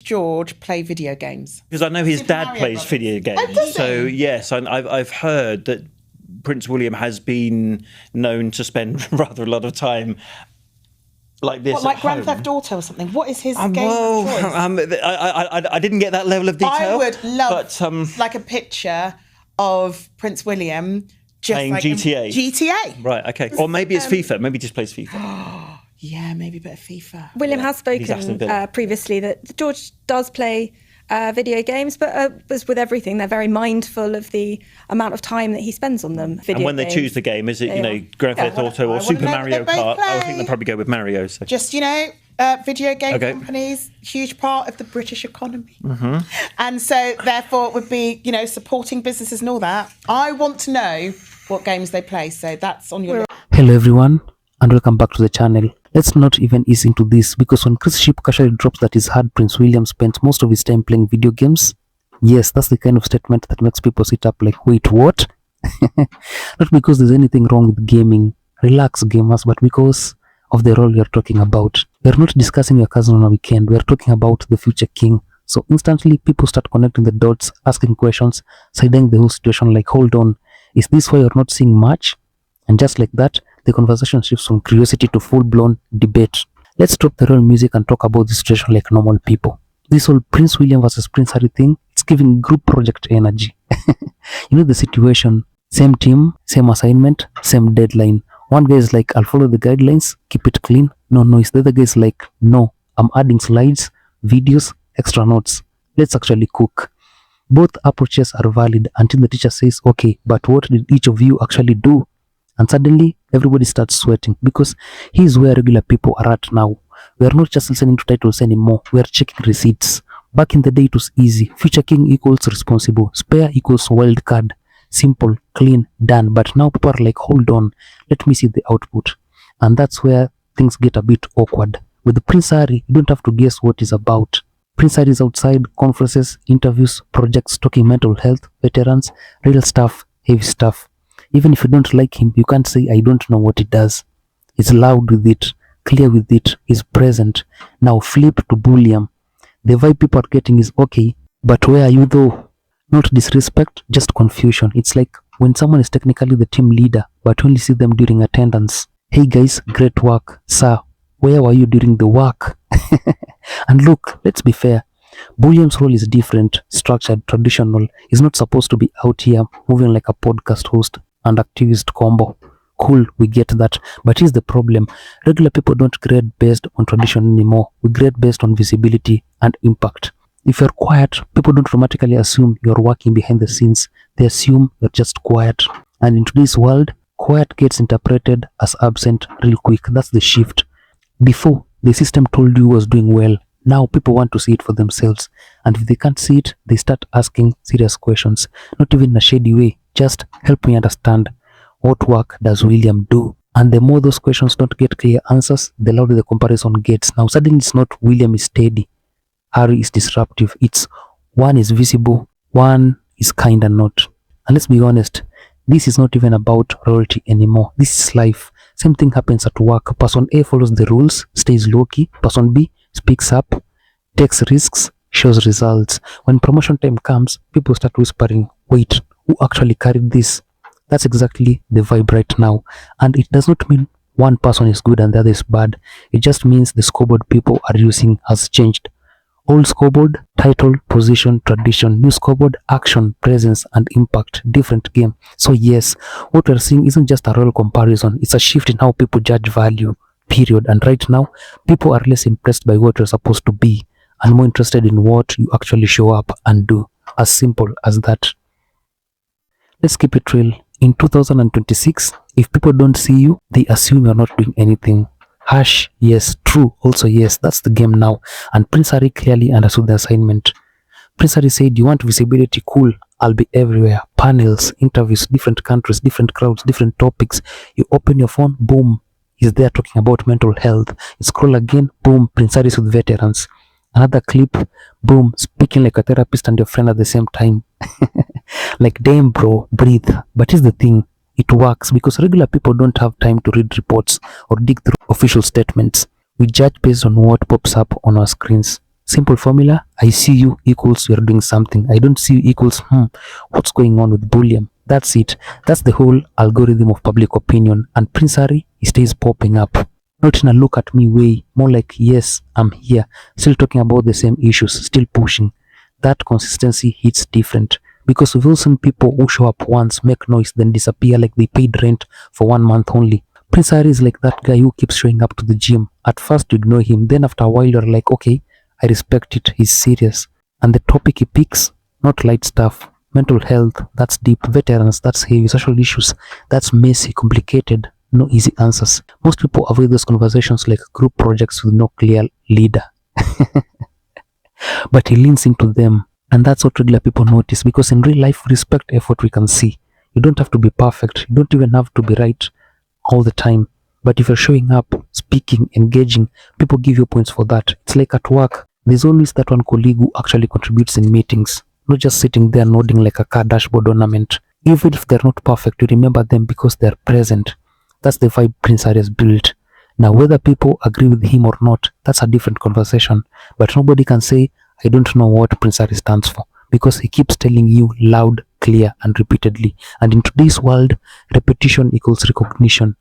George play video games? Because I know his Super dad Mario plays Brothers. video games. Oh, does So he? yes, I've heard that Prince William has been known to spend rather a lot of time like this. What, like at Grand home. Theft Auto or something? What is his game Well, of choice? I didn't get that level of detail. I would love but, like a picture of Prince William just playing like GTA. GTA. Right, okay. Or maybe it's FIFA. Maybe he just plays FIFA. Yeah, maybe a bit of FIFA. William has He's Aston spoken Villa. previously that George does play video games, but as with everything, they're very mindful of the amount of time that he spends on them. And when they choose the game, is it, Grand Theft Auto or Super know what Mario they both Kart? I would think play. they'll probably go with Mario. So. Just, video game Okay. companies, huge part of the British economy. Mm-hmm. And so, therefore, it would be, supporting businesses and all that. I want to know what games they play. So that's on your list. Hello everyone and welcome back to the channel. Let's not even ease into this, because when Chris Ship casually drops that he's heard Prince William spent most of his time playing video games, yes, that's the kind of statement that makes people sit up like, wait, what? Not because there's anything wrong with gaming, relax gamers, but because of the role we are talking about. We're not discussing your cousin on a weekend, we're talking about the future king. So instantly people start connecting the dots, asking questions, siding the whole situation like, hold on, is this why you're not seeing much? And just like that, the conversation shifts from curiosity to full-blown debate. Let's drop the real music and talk about this situation like normal people. This whole Prince William versus Prince Harry thing, it's giving group project energy. You know the situation, same team, same assignment, same deadline. One guy is like, I'll follow the guidelines, keep it clean, no noise. The other guy is like, no, I'm adding slides, videos, extra notes. Let's actually cook. Both approaches are valid until the teacher says, okay, but what did each of you actually do? And suddenly, everybody starts sweating, because here's where regular people are at now. We are not just listening to titles anymore, we are checking receipts. Back in the day, it was easy. Future king equals responsible. Spare equals wild card. Simple, clean, done. But now people are like, hold on, let me see the output. And that's where things get a bit awkward. With Prince Harry, you don't have to guess what it's about. Prince Harry is outside, conferences, interviews, projects, talking mental health, veterans, real stuff, heavy stuff. Even if you don't like him, you can't say, I don't know what he does. He's loud with it, clear with it, he's present. Now flip to William. The vibe people are getting is okay, but where are you though? Not disrespect, just confusion. It's like when someone is technically the team leader, but only see them during attendance. Hey guys, great work. Sir, where were you during the work? And look, let's be fair. William's role is different, structured, traditional. He's not supposed to be out here moving like a podcast host and activist combo. Cool, we get that. But here's the problem. Regular people don't grade based on tradition anymore. We grade based on visibility and impact. If you're quiet, people don't automatically assume you're working behind the scenes. They assume you're just quiet. And in today's world, quiet gets interpreted as absent real quick. That's the shift. Before, the system told you was doing well. Now people want to see it for themselves. And if they can't see it, they start asking serious questions. Not even in a shady way. Just help me understand. What work does William do? And the more those questions don't get clear answers, the louder the comparison gets. Now suddenly it's not William is steady, Harry is disruptive. It's one is visible, one is kinda not. And let's be honest, this is not even about royalty anymore. This is life. Same thing happens at work. Person A follows the rules, stays low-key. Person B speaks up, takes risks, shows results. When promotion time comes, people start whispering, wait, who actually carried this? That's exactly the vibe right now. And it does not mean one person is good and the other is bad. It just means the scoreboard people are using has changed. Old scoreboard, title, position, tradition. New scoreboard, action, presence, and impact. Different game. So yes, what we're seeing isn't just a royal comparison. It's a shift in how people judge value, period. And right now, people are less impressed by what you're supposed to be and more interested in what you actually show up and do. As simple as that. Let's keep it real. In 2026, if people don't see you, they assume you're not doing anything. Harsh, yes. True, also yes. That's the game now. And Prince Harry clearly understood the assignment. Prince Harry said, you want visibility? Cool. I'll be everywhere. Panels, interviews, different countries, different crowds, different topics. You open your phone, boom. He's there talking about mental health. You scroll again, boom. Prince Harry's with veterans. Another clip, boom. Speaking like a therapist and your friend at the same time. Like, damn bro, breathe. But here's the thing, it works because regular people don't have time to read reports or dig through official statements. We judge based on what pops up on our screens. Simple formula, I see you equals you're doing something. I don't see you equals, what's going on with Bulliam? That's it. That's the whole algorithm of public opinion. And Prince Harry, he stays popping up. Not in a look at me way, more like, yes, I'm here, still talking about the same issues, still pushing. That consistency hits different. Because we've all seen people who show up once, make noise, then disappear like they paid rent for 1 month only. Prince Harry is like that guy who keeps showing up to the gym. At first you ignore him, then after a while you're like, okay, I respect it, he's serious. And the topic he picks, not light stuff. Mental health, that's deep. Veterans, that's heavy. Social issues, that's messy, complicated. No easy answers. Most people avoid those conversations like group projects with no clear leader. But he leans into them. And that's what regular people notice, because in real life, respect effort we can see. You don't have to be perfect. You don't even have to be right all the time. But if you're showing up, speaking, engaging, people give you points for that. It's like at work. There's always that one colleague who actually contributes in meetings. Not just sitting there nodding like a car dashboard ornament. Even if they're not perfect, you remember them because they're present. That's the vibe Prince Harry has built. Now, whether people agree with him or not, that's a different conversation. But nobody can say, I don't know what Prince Harry stands for, because he keeps telling you loud, clear, and repeatedly. And in today's world, repetition equals recognition.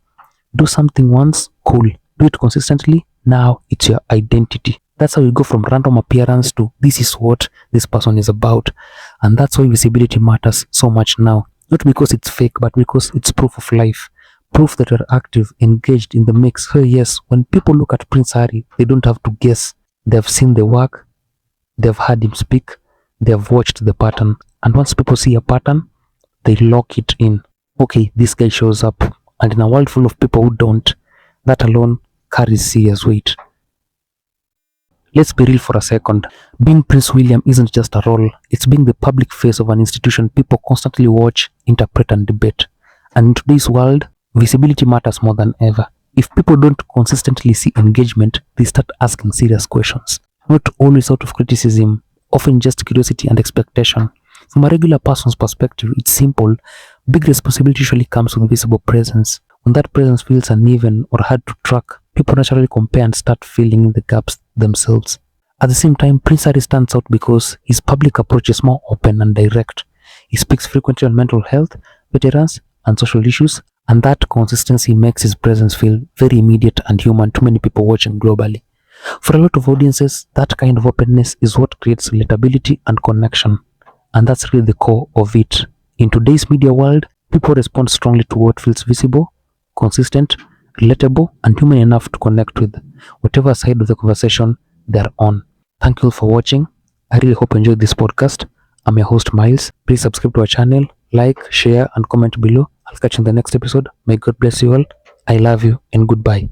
Do something once, cool. Do it consistently, now it's your identity. That's how you go from random appearance to this is what this person is about. And that's why visibility matters so much now. Not because it's fake, but because it's proof of life. Proof that you're active, engaged in the mix. So yes, when people look at Prince Harry, they don't have to guess. They've seen the work, they've heard him speak, they've watched the pattern. And once people see a pattern, they lock it in. Okay, this guy shows up. And in a world full of people who don't, that alone carries serious weight. Let's be real for a second. Being Prince William isn't just a role. It's being the public face of an institution people constantly watch, interpret, and debate. And in today's world, visibility matters more than ever. If people don't consistently see engagement, they start asking serious questions. Not always out of criticism, often just curiosity and expectation. From a regular person's perspective, it's simple. Big responsibility usually comes with visible presence. When that presence feels uneven or hard to track, people naturally compare and start filling in the gaps themselves. At the same time, Prince Harry stands out because his public approach is more open and direct. He speaks frequently on mental health, veterans, and social issues, and that consistency makes his presence feel very immediate and human to many people watching globally. For a lot of audiences, that kind of openness is what creates relatability and connection. And that's really the core of it. In today's media world, people respond strongly to what feels visible, consistent, relatable, and human enough to connect with whatever side of the conversation they're on. Thank you all for watching. I really hope you enjoyed this podcast. I'm your host, Miles. Please subscribe to our channel, like, share, and comment below. I'll catch you in the next episode. May God bless you all. I love you and goodbye.